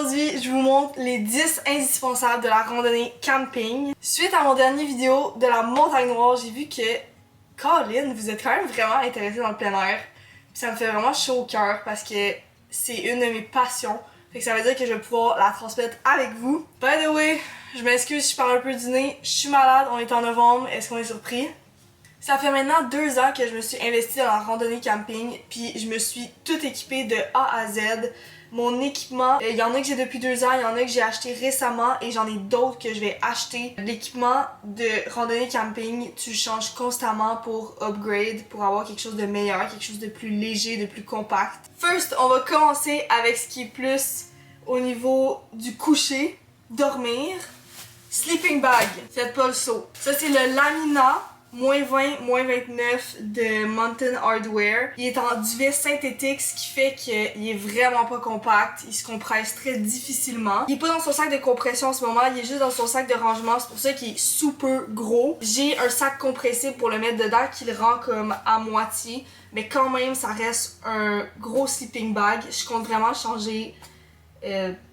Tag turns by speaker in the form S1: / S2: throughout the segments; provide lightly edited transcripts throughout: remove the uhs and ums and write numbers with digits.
S1: Aujourd'hui, je vous montre les 10 indispensables de la randonnée camping. Suite à mon dernier vidéo de la montagne noire, j'ai vu que, Colin, vous êtes quand même vraiment intéressé dans le plein air. Puis ça me fait vraiment chaud au cœur parce que c'est une de mes passions. Fait que ça veut dire que je vais pouvoir la transmettre avec vous. By the way, je m'excuse si je parle un peu du nez. Je suis malade, on est en novembre, est-ce qu'on est surpris? Ça fait maintenant 2 ans que je me suis investie dans la randonnée camping, puis je me suis tout équipée de A à Z. Mon équipement, il y en a que j'ai depuis 2 ans, il y en a que j'ai acheté récemment et j'en ai d'autres que je vais acheter. L'équipement de randonnée camping, tu le changes constamment pour upgrade, pour avoir quelque chose de meilleur, quelque chose de plus léger, de plus compact. First, on va commencer avec ce qui est plus au niveau du coucher, dormir. Sleeping bag, faites pas le saut. Ça c'est le Lamina -20, -29 de Mountain Hardwear. Il est en duvet synthétique, ce qui fait qu'il est vraiment pas compact. Il se compresse très difficilement. Il est pas dans son sac de compression en ce moment, il est juste dans son sac de rangement. C'est pour ça qu'il est super gros. J'ai un sac compressible pour le mettre dedans qui le rend comme à moitié. Mais quand même, ça reste un gros sleeping bag. Je compte vraiment le changer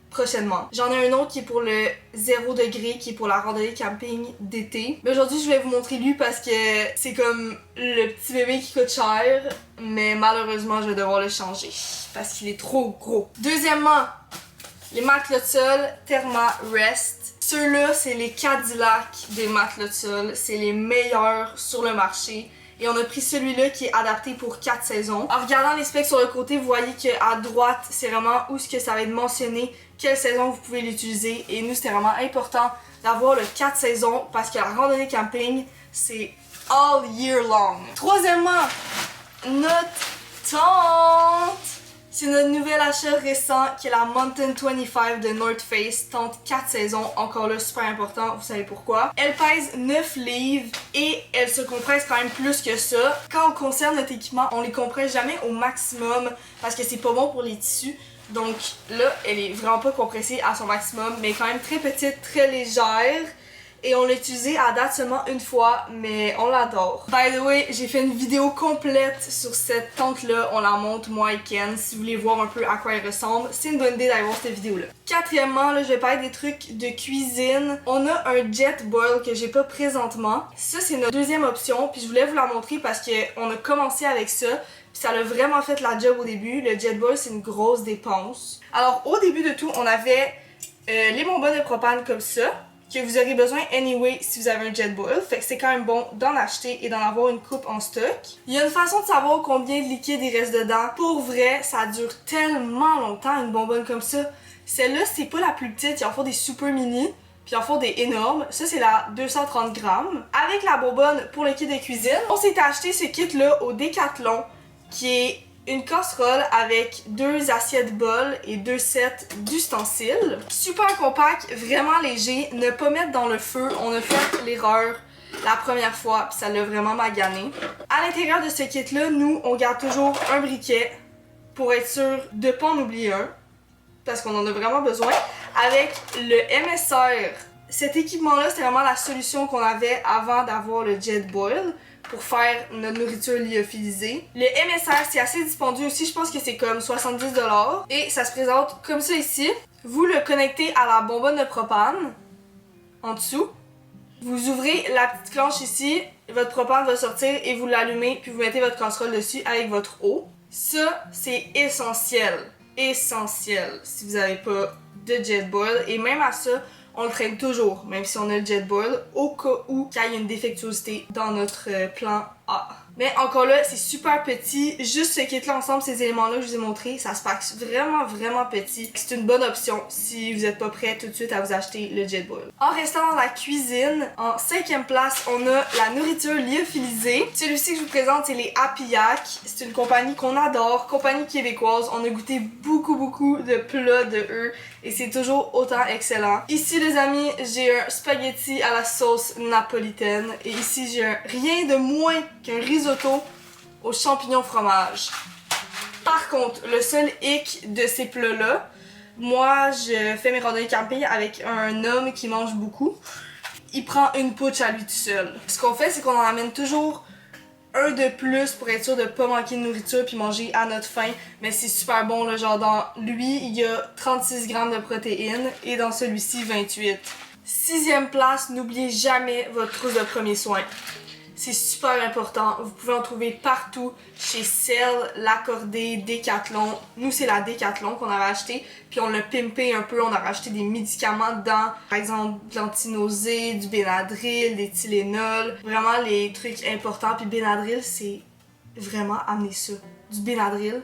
S1: prochainement. J'en ai un autre qui est pour le 0 degré, qui est pour la randonnée camping d'été. Mais aujourd'hui, je vais vous montrer lui parce que c'est comme le petit bébé qui coûte cher, mais malheureusement, je vais devoir le changer parce qu'il est trop gros. Deuxièmement, les matelas de sol Therma Rest. Ceux-là, c'est les Cadillac des matelas de sol. C'est les meilleurs sur le marché. Et on a pris celui-là qui est adapté pour 4 saisons. En regardant les specs sur le côté, vous voyez qu'à droite, c'est vraiment où ce que ça va être mentionné, quelle saison vous pouvez l'utiliser. Et nous, c'était vraiment important d'avoir le 4 saisons parce que la randonnée camping, c'est all year long. Troisièmement, notre tente. C'est notre nouvel achat récent qui est la Mountain 25 de North Face, tente 4 saisons, encore là super important, vous savez pourquoi. Elle pèse 9 livres et elle se compresse quand même plus que ça. Quand on conserve notre équipement, on les compresse jamais au maximum parce que c'est pas bon pour les tissus. Donc là, elle est vraiment pas compressée à son maximum, mais quand même très petite, très légère. Et on l'a utilisé à date seulement une fois, mais on l'adore. By the way, j'ai fait une vidéo complète sur cette tente-là. On la monte moi et Ken. Si vous voulez voir un peu à quoi elle ressemble, c'est une bonne idée d'aller voir cette vidéo-là. Quatrièmement, là, je vais parler des trucs de cuisine. On a un Jetboil que j'ai pas présentement. Ça, c'est notre deuxième option. Puis je voulais vous la montrer parce qu'on a commencé avec ça. Puis ça a vraiment fait la job au début. Le Jetboil, c'est une grosse dépense. Alors, au début de tout, on avait les bonbonnes de propane comme ça, que vous aurez besoin anyway si vous avez un Jetboil. Fait que c'est quand même bon d'en acheter et d'en avoir une coupe en stock. Il y a une façon de savoir combien de liquide il reste dedans. Pour vrai, ça dure tellement longtemps une bonbonne comme ça. Celle-là, c'est pas la plus petite. Il en faut des super mini, puis il en faut des énormes. Ça, c'est la 230 grammes. Avec la bonbonne pour le kit de cuisine, on s'est acheté ce kit-là au Decathlon, qui est une casserole avec 2 assiettes bol et 2 sets d'ustensiles. Super compact, vraiment léger, ne pas mettre dans le feu. On a fait l'erreur la première fois, puis ça l'a vraiment magané. À l'intérieur de ce kit-là, nous, on garde toujours un briquet pour être sûr de pas en oublier un, parce qu'on en a vraiment besoin. Avec le MSR, cet équipement-là, c'était vraiment la solution qu'on avait avant d'avoir le Jetboil pour faire notre nourriture lyophilisée. Le MSR, c'est assez dispendieux aussi, je pense que c'est comme 70$. Et ça se présente comme ça ici. Vous le connectez à la bonbonne de propane, en dessous. Vous ouvrez la petite clenche ici, votre propane va sortir et vous l'allumez, puis vous mettez votre casserole dessus avec votre eau. Ça, c'est essentiel. Essentiel si vous n'avez pas de Jetboil. Et même à ça, on le traîne toujours, même si on a le Jetboil, au cas où il y a une défectuosité dans notre plan A. Mais encore là, c'est super petit. Juste ce kit-là ensemble, ces éléments-là que je vous ai montrés, ça se passe vraiment petit. C'est une bonne option si vous n'êtes pas prêt tout de suite à vous acheter le Jetboil. En restant dans la cuisine, en 5e place, on a la nourriture lyophilisée. Celui-ci que je vous présente, c'est les Happy Yak. C'est une compagnie qu'on adore, compagnie québécoise. On a goûté beaucoup de plats de eux et c'est toujours autant excellent. Ici, les amis, j'ai un spaghetti à la sauce napolitaine et ici, j'ai rien de moins qu'un risotto aux champignons fromage. Par contre, le seul hic de ces plats-là, moi je fais mes randonnées camping avec un homme qui mange beaucoup. Il prend une pouche à lui tout seul. Ce qu'on fait, c'est qu'on en amène toujours un de plus pour être sûr de pas manquer de nourriture puis manger à notre faim. Mais c'est super bon, là, genre dans lui, il y a 36 grammes de protéines et dans celui-ci, 28. Sixième place, n'oubliez jamais votre trousse de premiers soins. C'est super important, vous pouvez en trouver partout, chez Cell, L'Accordé, Decathlon. Nous, c'est la Decathlon qu'on avait acheté, puis on l'a pimpé un peu, on a rajouté des médicaments dedans, par exemple de l'antinausée, du Benadryl, des Tylenol, vraiment les trucs importants. Puis Benadryl, c'est vraiment amener ça. Du Benadryl,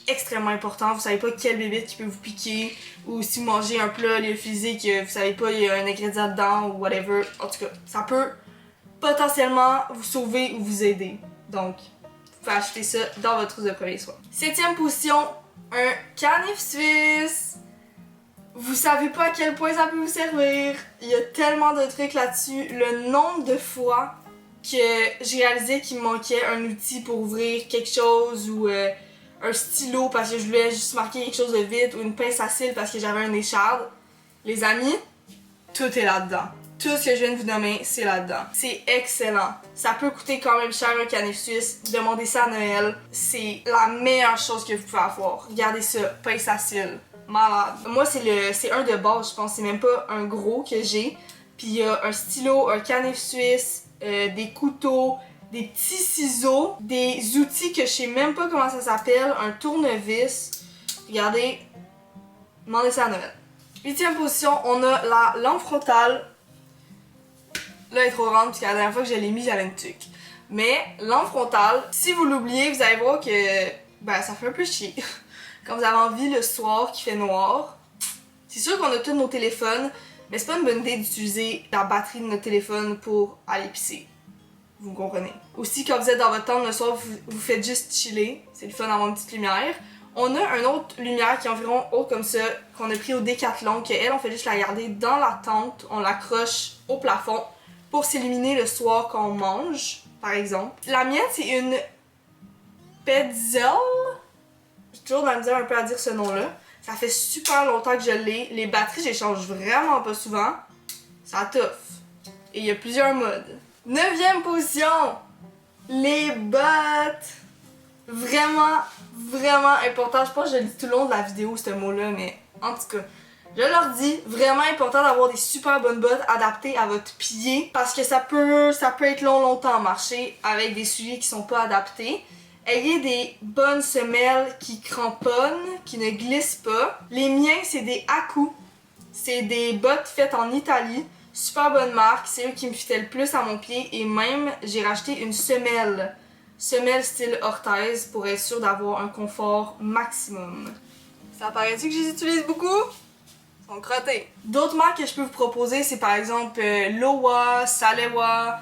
S1: extrêmement important, vous savez pas quel bébé qui peut vous piquer, ou si vous mangez un plat lyophilisé que vous savez pas il y a un ingrédient dedans ou whatever. En tout cas, ça peut potentiellement vous sauver ou vous aider. Donc, vous pouvez acheter ça dans votre trousse de premiers soins. Septième position, un canif suisse. Vous savez pas à quel point ça peut vous servir. Il y a tellement de trucs là-dessus. Le nombre de fois que j'ai réalisé qu'il me manquait un outil pour ouvrir quelque chose ou un stylo parce que je voulais juste marquer quelque chose de vite ou une pince à cils parce que j'avais un écharde. Les amis, tout est là-dedans. Tout ce que je viens de vous nommer, c'est là-dedans. C'est excellent. Ça peut coûter quand même cher un canif suisse. Demandez ça à Noël. C'est la meilleure chose que vous pouvez avoir. Regardez ça, pince à cils. Malade. Moi, c'est un de base, je pense. C'est même pas un gros que j'ai. Puis il y a un stylo, un canif suisse, des couteaux, des petits ciseaux, des outils que je sais même pas comment ça s'appelle, un tournevis. Regardez. Demandez ça à Noël. Huitième position, on a la lampe frontale. Là, elle est trop grande parce que la dernière fois que je l'ai mis, j'avais une tuque. Mais lampe frontale, si vous l'oubliez, vous allez voir que ça fait un peu chier. Quand vous avez envie le soir qu'il fait noir, c'est sûr qu'on a tous nos téléphones, mais c'est pas une bonne idée d'utiliser la batterie de notre téléphone pour aller pisser. Vous comprenez. Aussi, quand vous êtes dans votre tente le soir, vous faites juste chiller. C'est le fun d'avoir une petite lumière. On a une autre lumière qui est environ haute comme ça, qu'on a pris au Decathlon, qu'elle, on fait juste la garder dans la tente. On l'accroche au plafond pour s'illuminer le soir quand on mange, par exemple. La mienne, c'est une Petzl. J'ai toujours de la misère un peu à dire ce nom-là. Ça fait super longtemps que je l'ai. Les batteries, j'échange vraiment pas souvent. Ça toffe. Et il y a plusieurs modes. Neuvième position, les bottes. Vraiment, vraiment important. Je pense que je le dis tout le long de la vidéo, ce mot-là, mais en tout cas, je leur dis, vraiment important d'avoir des super bonnes bottes adaptées à votre pied parce que ça peut être longtemps à marcher avec des souliers qui sont pas adaptés. Ayez des bonnes semelles qui cramponnent, qui ne glissent pas. Les miens, c'est des Aku. C'est des bottes faites en Italie. Super bonne marque, c'est eux qui me fitaient le plus à mon pied et même j'ai racheté une semelle. Semelle style orthèse pour être sûr d'avoir un confort maximum. Ça paraît-tu que je les utilise beaucoup? Ils sont crottés. D'autres marques que je peux vous proposer, c'est par exemple Lowa, Salewa,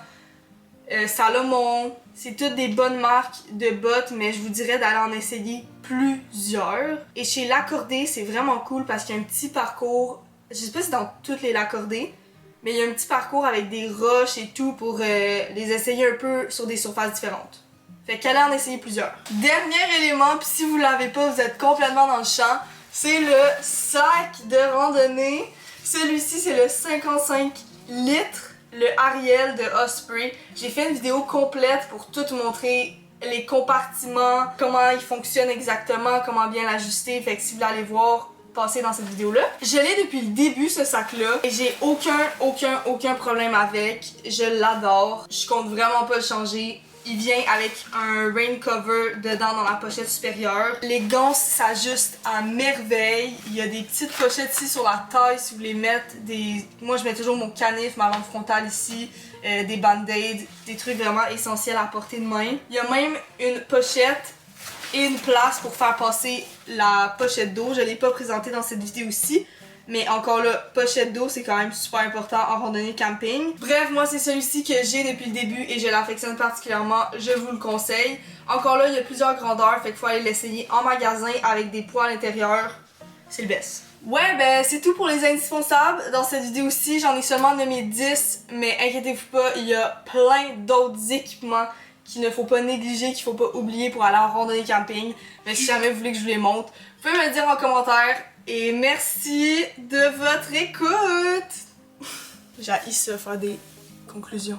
S1: Salomon. C'est toutes des bonnes marques de bottes, mais je vous dirais d'aller en essayer plusieurs. Et chez L'Accordé, c'est vraiment cool parce qu'il y a un petit parcours, je sais pas si c'est dans toutes les L'Accordé, mais il y a un petit parcours avec des roches et tout pour les essayer un peu sur des surfaces différentes. Fait qu'allez en essayer plusieurs. Dernier élément, puis si vous l'avez pas, vous êtes complètement dans le champ, c'est le sac de randonnée. Celui-ci, c'est le 55 litres, le Ariel de Osprey. J'ai fait une vidéo complète pour tout montrer les compartiments, comment ils fonctionnent exactement, comment bien l'ajuster. Fait que si vous voulez aller voir, passez dans cette vidéo-là. Je l'ai depuis le début, ce sac-là, et j'ai aucun problème avec. Je l'adore. Je compte vraiment pas le changer. Il vient avec un rain cover dedans dans la pochette supérieure. Les gants s'ajustent à merveille. Il y a des petites pochettes ici sur la taille si vous voulez mettre des... Moi je mets toujours mon canif, ma lampe frontale ici, des band-aids, des trucs vraiment essentiels à portée de main. Il y a même une pochette et une place pour faire passer la pochette d'eau. Je ne l'ai pas présentée dans cette vidéo-ci. Mais encore là, pochette d'eau, c'est quand même super important en randonnée camping. Bref, moi c'est celui-ci que j'ai depuis le début et je l'affectionne particulièrement, je vous le conseille. Encore là, il y a plusieurs grandeurs, fait qu'il faut aller l'essayer en magasin avec des poids à l'intérieur. C'est le best. Ouais, ben c'est tout pour les indispensables. Dans cette vidéo-ci, j'en ai seulement nommé 10, mais inquiétez-vous pas, il y a plein d'autres équipements qu'il ne faut pas négliger, qu'il faut pas oublier pour aller en randonnée camping. Mais si jamais vous voulez que je vous les montre, vous pouvez me le dire en commentaire. Et merci de votre écoute! J'ai haï ça, faire des conclusions.